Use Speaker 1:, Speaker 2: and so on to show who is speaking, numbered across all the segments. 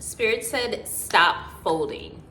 Speaker 1: Spirit said, stop folding.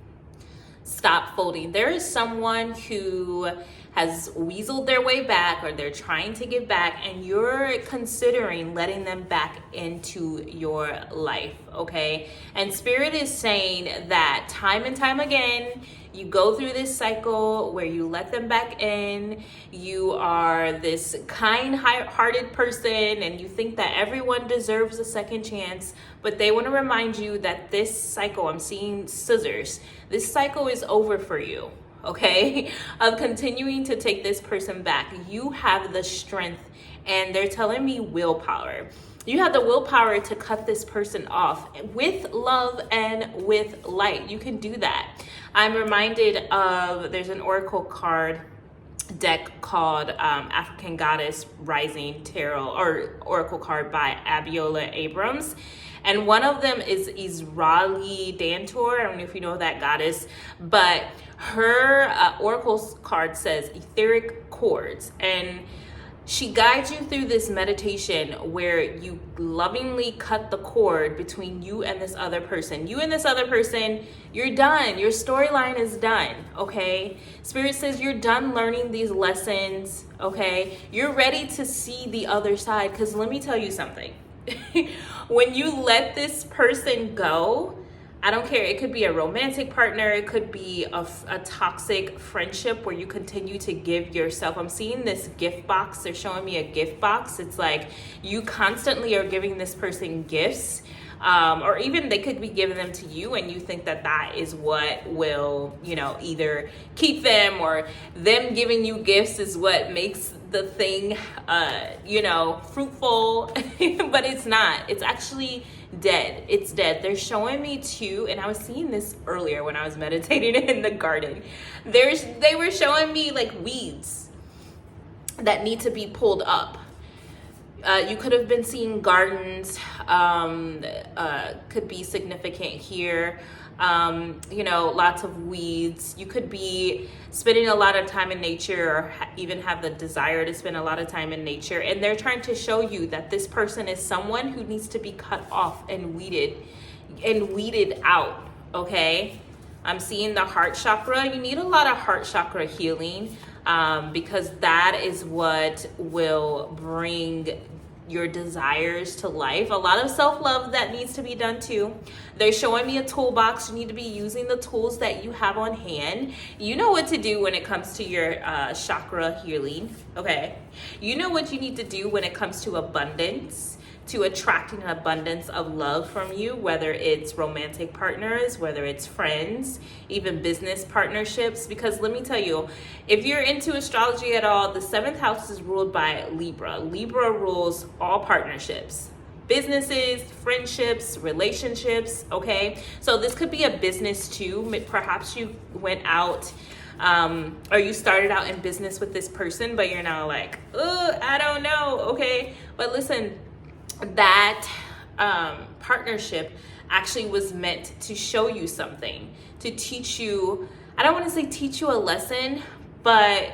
Speaker 1: Stop folding. There is someone who has weaseled their way back, or they're trying to give back, and you're considering letting them back into your life, okay? And Spirit is saying that time and time again, you go through this cycle where you let them back in. You are this kind-hearted person, and you think that everyone deserves a second chance, but they want to remind you that this cycle, I'm seeing scissors, this cycle is over for you, okay? Of continuing to take this person back. You have the strength, and they're telling me willpower. You have the willpower to cut this person off with love and with light. You can do that. I'm reminded of, there's an oracle card deck called African Goddess Rising Tarot, or oracle card by Abiola Abrams. And one of them is Israeli Dantor. I don't know if you know that goddess, but her oracle card says etheric chords. And she guides you through this meditation where you lovingly cut the cord between you and this other person. You and this other person, you're done. Your storyline is done, okay? Spirit says you're done learning these lessons, okay? You're ready to see the other side, because let me tell you something. When you let this person go, I don't care. It could be a romantic partner. It could be a toxic friendship where you continue to give yourself. I'm seeing this gift box. They're showing me a gift box. It's like you constantly are giving this person gifts, or even they could be giving them to you, and you think that that is what will, either keep them, or them giving you gifts is what makes the thing, fruitful. But it's not. It's actually dead. It's dead. They're showing me too, and I was seeing this earlier when I was meditating in the garden. They were showing me like weeds that need to be pulled up. You could have been seeing gardens, could be significant here. Lots of weeds. You could be spending a lot of time in nature, or even have the desire to spend a lot of time in nature. And they're trying to show you that this person is someone who needs to be cut off and weeded out, okay? I'm seeing the heart chakra. You need a lot of heart chakra healing, because that is what will bring your desires to life. A lot of self-love that needs to be done too. They're showing me a toolbox. You need to be using the tools that you have on hand. You know what to do when it comes to your chakra healing, okay? You know what you need to do when it comes to abundance, to attracting an abundance of love from you, whether it's romantic partners, whether it's friends, even business partnerships. Because let me tell you, if you're into astrology at all, the 7th house is ruled by Libra. Libra rules all partnerships, businesses, friendships, relationships, okay? So this could be a business too. Perhaps you went out, or you started out in business with this person, but you're now like, oh, I don't know, okay? But listen, that partnership actually was meant to show you something, to teach you, I don't want to say teach you a lesson, but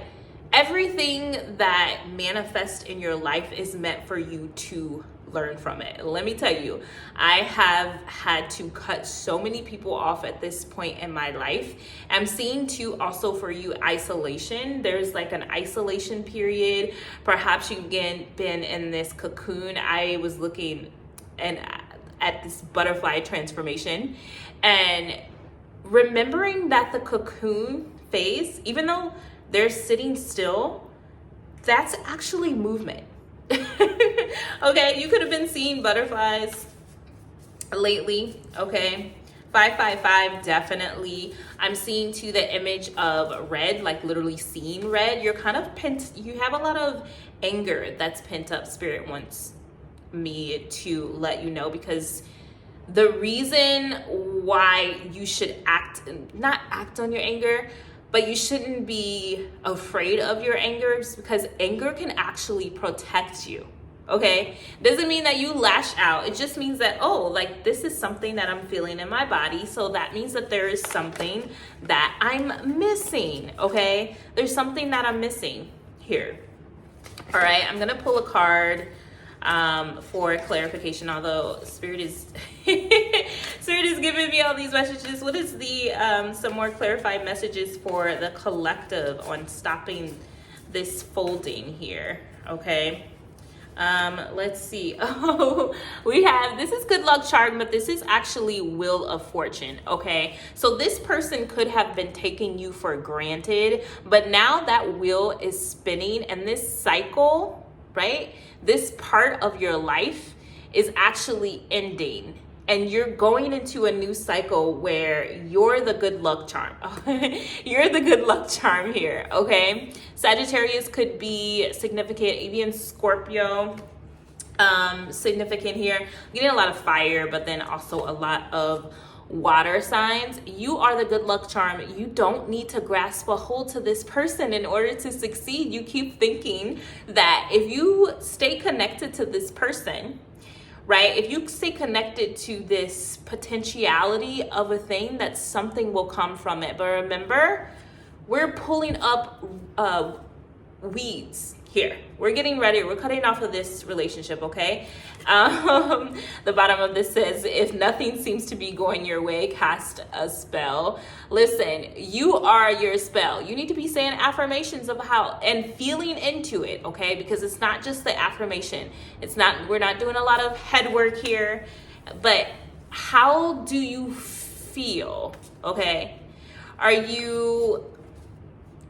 Speaker 1: everything that manifests in your life is meant for you to learn from it. Let me tell you, I have had to cut so many people off at this point in my life. I'm seeing too also for you isolation. There's like an isolation period. Perhaps you've been in this cocoon. I was looking at this butterfly transformation, and remembering that the cocoon phase, even though they're sitting still, that's actually movement. Okay, you could have been seeing butterflies lately, okay? 555, definitely. I'm seeing too the image of red, like literally seeing red. You're kind of you have a lot of anger that's pent up. Spirit wants me to let you know, because the reason why you should not act on your anger, but you shouldn't be afraid of your anger, because anger can actually protect you, okay? Doesn't mean that you lash out. It just means that, oh, like this is something that I'm feeling in my body. So that means that there is something that I'm missing, okay? There's something that I'm missing here. All right, I'm gonna pull a card for clarification, although Spirit is Spirit is giving me all these messages. What is the some more clarified messages for the collective on stopping this folding here? Okay. Let's see. Oh, we have, this is good luck charm, but this is actually wheel of fortune. Okay. So this person could have been taking you for granted, but now that wheel is spinning and this cycle, right? This part of your life is actually ending. And you're going into a new cycle where you're the good luck charm. You're the good luck charm here, okay? Sagittarius could be significant, even Scorpio, significant here. I'm getting a lot of fire, but then also a lot of water signs. You are the good luck charm. You don't need to grasp a hold to this person in order to succeed. You keep thinking that if you stay connected to this person, right? If you stay connected to this potentiality of a thing, that something will come from it. But remember, we're pulling up weeds here. We're getting ready. We're cutting off of this relationship, okay? The bottom of this says, if nothing seems to be going your way, cast a spell. Listen, you are your spell. You need to be saying affirmations of how and feeling into it, okay? Because it's not just the affirmation. It's not, we're not doing a lot of head work here, but how do you feel, okay? Are you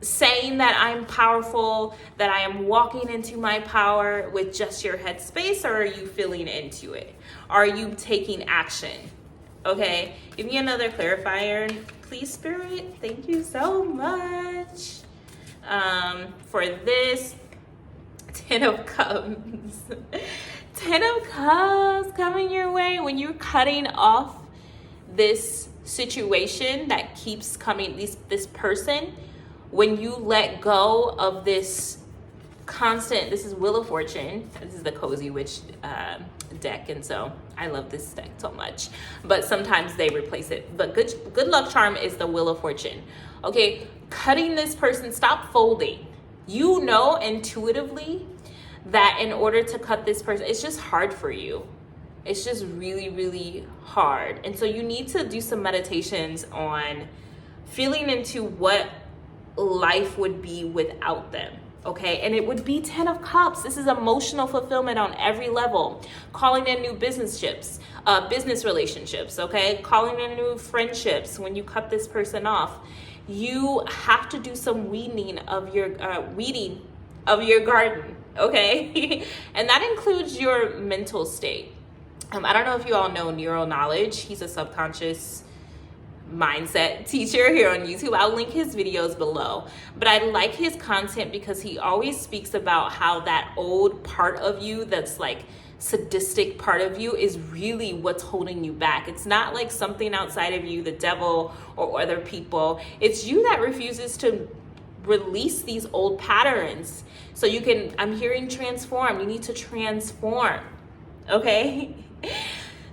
Speaker 1: saying that I'm powerful, that I am walking into my power with just your headspace, or are you feeling into it? Are you taking action? Okay, give me another clarifier, please, Spirit. Thank you so much. For this, 10 of Cups. 10 of Cups coming your way when you're cutting off this situation that keeps coming, this person. When you let go of this constant, this is Wheel of Fortune. This is the Cozy Witch deck, and so I love this deck so much. But sometimes they replace it. But good luck charm is the Wheel of Fortune. Okay, cutting this person, stop folding. You know intuitively that in order to cut this person, it's just hard for you. It's just really, really hard. And so you need to do some meditations on feeling into what life would be without them, okay? And it would be 10 of Cups. This is emotional fulfillment on every level. Calling in new business relationships, okay? Calling in new friendships when you cut this person off. You have to do some weeding of your garden, okay? And that includes your mental state. I don't know if you all know Nero Knowledge. He's a subconscious mindset teacher here on YouTube. I'll link his videos below, but I like his content because he always speaks about how that old part of you, that's like sadistic part of you, is really what's holding you back. It's not like something outside of you, the devil or other people. It's you that refuses to release these old patterns. So you can, I'm hearing transform. You need to transform, okay?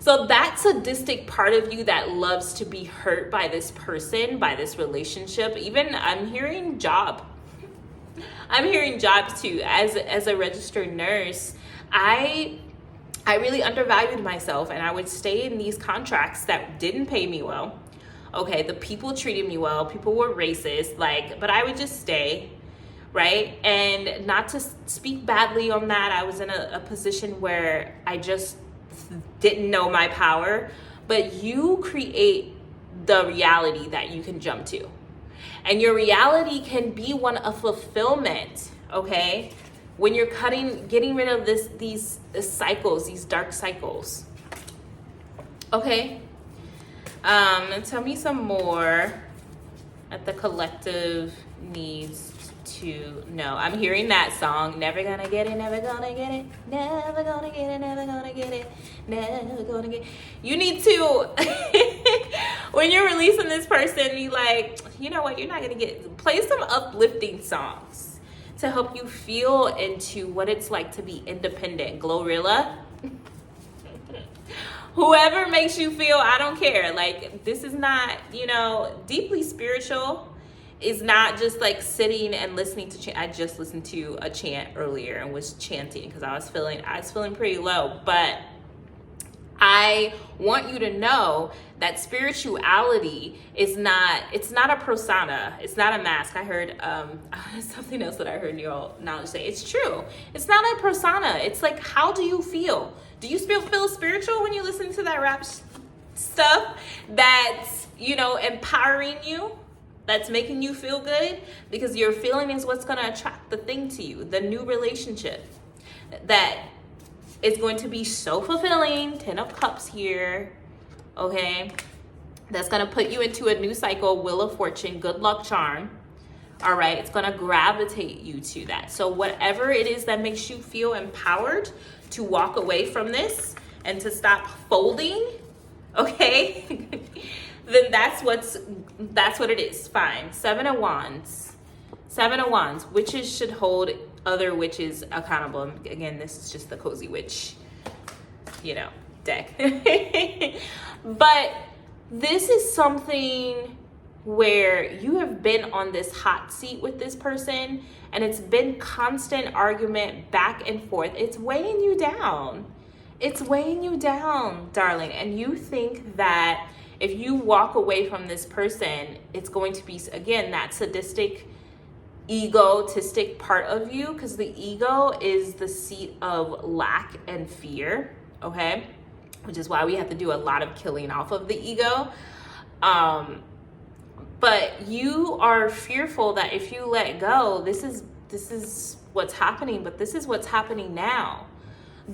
Speaker 1: So that sadistic part of you that loves to be hurt by this person, by this relationship, even I'm hearing job. I'm hearing job too. As a registered nurse, I really undervalued myself, and I would stay in these contracts that didn't pay me well. Okay, the people treated me well. People were racist, but I would just stay, right? And not to speak badly on that, I was in a position where I just didn't know my power, but you create the reality that you can jump to. And your reality can be one of fulfillment, okay? When you're getting rid of these cycles, these dark cycles. Okay? Tell me some more that the collective needs to know. I'm hearing that song, never gonna get it, never gonna get it, never gonna get it, never gonna get it, never gonna get it. You need to, when you're releasing this person, you like, you know what, you're not gonna get, play some uplifting songs to help you feel into what it's like to be independent. Glorilla. Whoever makes you feel, I don't care. Like, this is not, deeply spiritual. Is not just like sitting and listening to chant. I just listened to a chant earlier and was chanting because I was feeling pretty low. But I want you to know that spirituality is not, it's not a persona. It's not a mask. I heard something else that I heard Nero Knowledge say. It's true. It's not a persona. It's like, how do you feel? Do you feel spiritual when you listen to that rap stuff that's, you know, empowering you? That's making you feel good? Because your feeling is what's going to attract the thing to you, the new relationship that is going to be so fulfilling. 10 of Cups here, okay? That's going to put you into a new cycle, Wheel of Fortune, good luck charm, all right? It's going to gravitate you to that. So whatever it is that makes you feel empowered to walk away from this and to stop folding, okay? Then that's what it is. Fine. 7 of Wands. 7 of Wands. Witches should hold other witches accountable. Again, this is just the Cozy Witch, you know, deck. But this is something where you have been on this hot seat with this person, and it's been constant argument back and forth. It's weighing you down. It's weighing you down, darling. And you think that if you walk away from this person, it's going to be, again, that sadistic, egotistic part of you, because the ego is the seat of lack and fear, okay? Which is why we have to do a lot of killing off of the ego. But you are fearful that if you let go, this is what's happening, but this is what's happening now.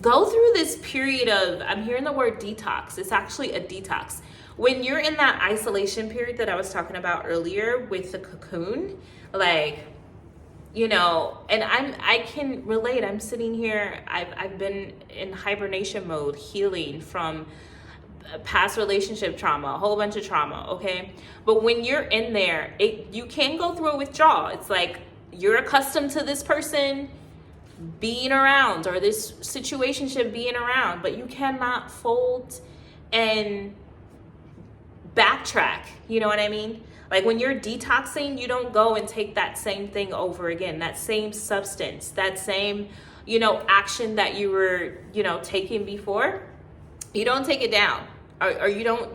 Speaker 1: Go through this period of, I'm hearing the word detox. It's actually a detox. When you're in that isolation period that I was talking about earlier with the cocoon, like, you know, and I can relate. I'm sitting here, I've been in hibernation mode, healing from past relationship trauma, a whole bunch of trauma, okay? But when you're in there, you can go through a withdrawal. It's like you're accustomed to this person being around, or this situationship being around, but you cannot fold and backtrack. You know what I mean? Like when you're detoxing, you don't go and take that same thing over again, that same substance, that same, you know, action that you were, you know, taking before. You don't take it down, or you don't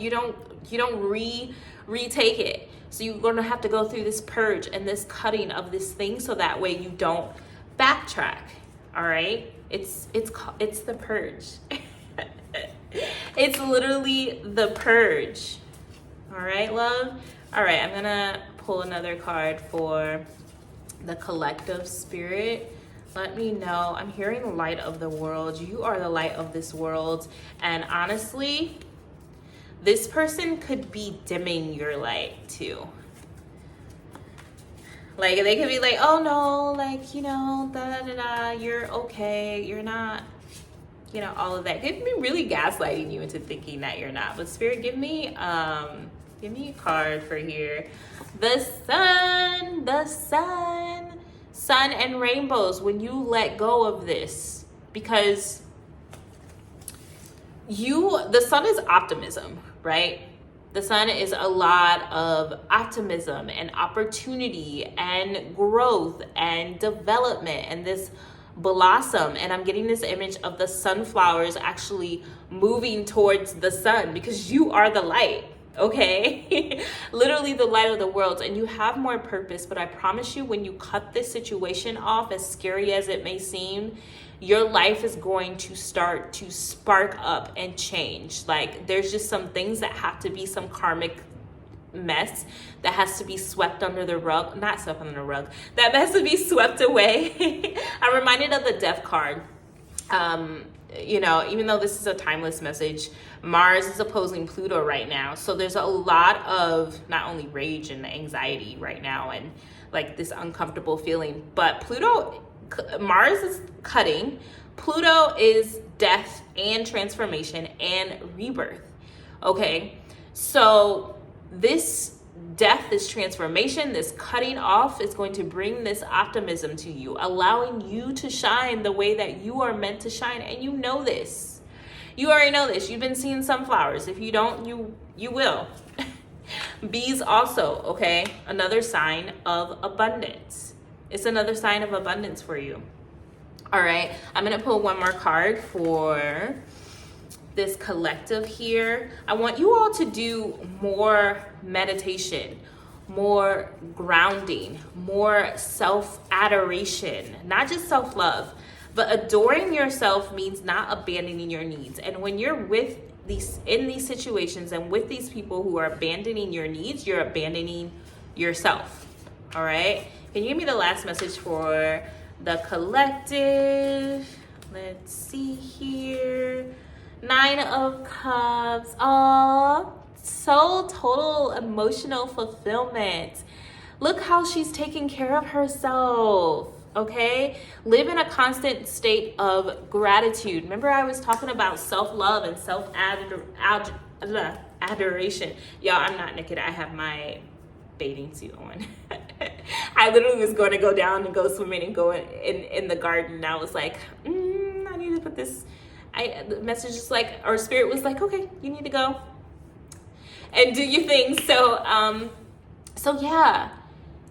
Speaker 1: retake it. So you're going to have to go through this purge and this cutting of this thing, so that way you don't backtrack. All right, it's the purge. It's literally the purge. All right, love. All right, I'm gonna pull another card for the collective spirit. Let me know. I'm hearing light of the world. You are the light of this world. And honestly, this person could be dimming your light too. Like they could be like, oh no, like, you know, you're okay, you're not, you know, all of that. They could be really gaslighting you into thinking that you're not. But Spirit, give me a card for here. The sun and rainbows. When you let go of this, because the sun is optimism, right? The sun is a lot of optimism and opportunity and growth and development and this blossom. And I'm getting this image of the sunflowers actually moving towards the sun, because you are the light, okay? Literally the light of the world, and you have more purpose. But I promise you, when you cut this situation off, as scary as it may seem, your life is going to start to spark up and change. Like there's just some things that have to be, some karmic mess that has to be swept under the rug. Not swept under the rug. That has to be swept away. I'm reminded of the Death card. You know, even though this is a timeless message, Mars is opposing Pluto right now. So there's a lot of not only rage and anxiety right now and like this uncomfortable feeling, but Mars is cutting. Pluto is death and transformation and rebirth. Okay, so this death, this transformation, this cutting off is going to bring this optimism to you, allowing you to shine the way that you are meant to shine. And you know this. You already know this. You've been seeing sunflowers. If you don't, you will. Bees also, okay? Another sign of abundance. It's another sign of abundance for you. All right, I'm gonna pull one more card for this collective here, I want you all to do more meditation, more grounding, more self-adoration, not just self-love, but adoring yourself means not abandoning your needs. And when you're with in these situations and with these people who are abandoning your needs, you're abandoning yourself. All right. Can you give me the last message for the collective? Let's see here. 9 of Cups. Oh, so total emotional fulfillment. Look how she's taking care of herself. Okay, live in a constant state of gratitude. Remember, I was talking about self-love and self-adoration. Y'all, I'm not naked. I have my bathing suit on. I literally was going to go down and go swimming and go in the garden. And I was like, I need to put this. The message is like, our spirit was like, okay, you need to go and do your thing. So yeah.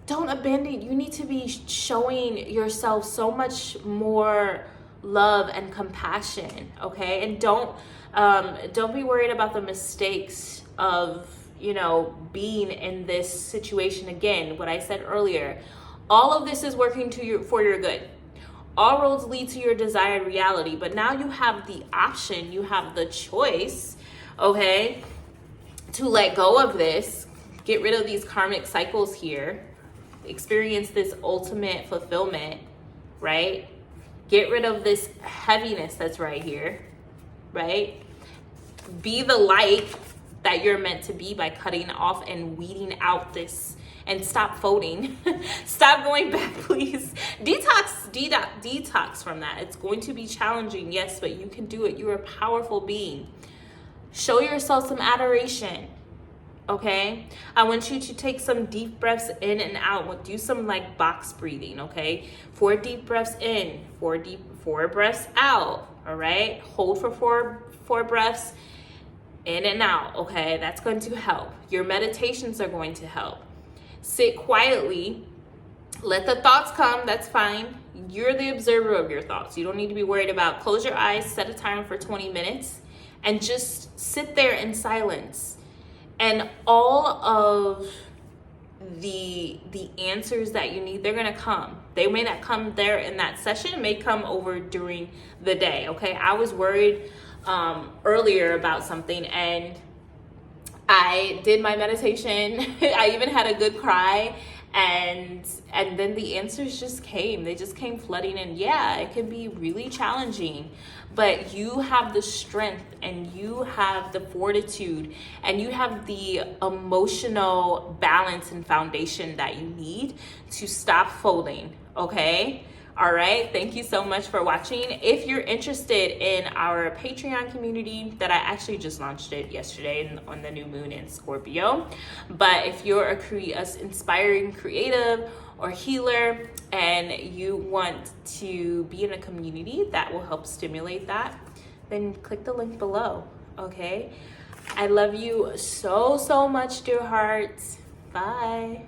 Speaker 1: Don't abandon. You need to be showing yourself so much more love and compassion, okay? And don't be worried about the mistakes of, being in this situation. Again, what I said earlier, all of this is working for your good. All roads lead to your desired reality, but now you have the option, you have the choice, okay, to let go of this, get rid of these karmic cycles here, experience this ultimate fulfillment, right? Get rid of this heaviness that's right here, right? Be the light that you're meant to be by cutting off and weeding out this, and stop folding. Stop going back, please. Detox from that. It's going to be challenging, yes, but you can do it. You're a powerful being. Show yourself some adoration. Okay, I want you to take some deep breaths in and out. Do some like box breathing, okay? 4 deep breaths in, 4 breaths out, all right? Hold for four breaths in and out, okay? That's going to help. Your meditations are going to help. Sit quietly. Let the thoughts come, that's fine. You're the observer of your thoughts. You don't need to be worried about. Close your eyes, set a timer for 20 minutes, and just sit there in silence. And all of the answers that you need, they're gonna come. They may not come there in that session, it may come over during the day, okay? I was worried earlier about something, and I did my meditation. I even had a good cry, and then the answers just came. They just came flooding in. Yeah, it can be really challenging, but you have the strength and you have the fortitude and you have the emotional balance and foundation that you need to stop folding, okay? All right, thank you so much for watching. If you're interested in our Patreon community, that I actually just launched it yesterday on the new moon in Scorpio, but if you're a inspiring creative or healer and you want to be in a community that will help stimulate that, then click the link below, okay? I love you so much, dear hearts. Bye.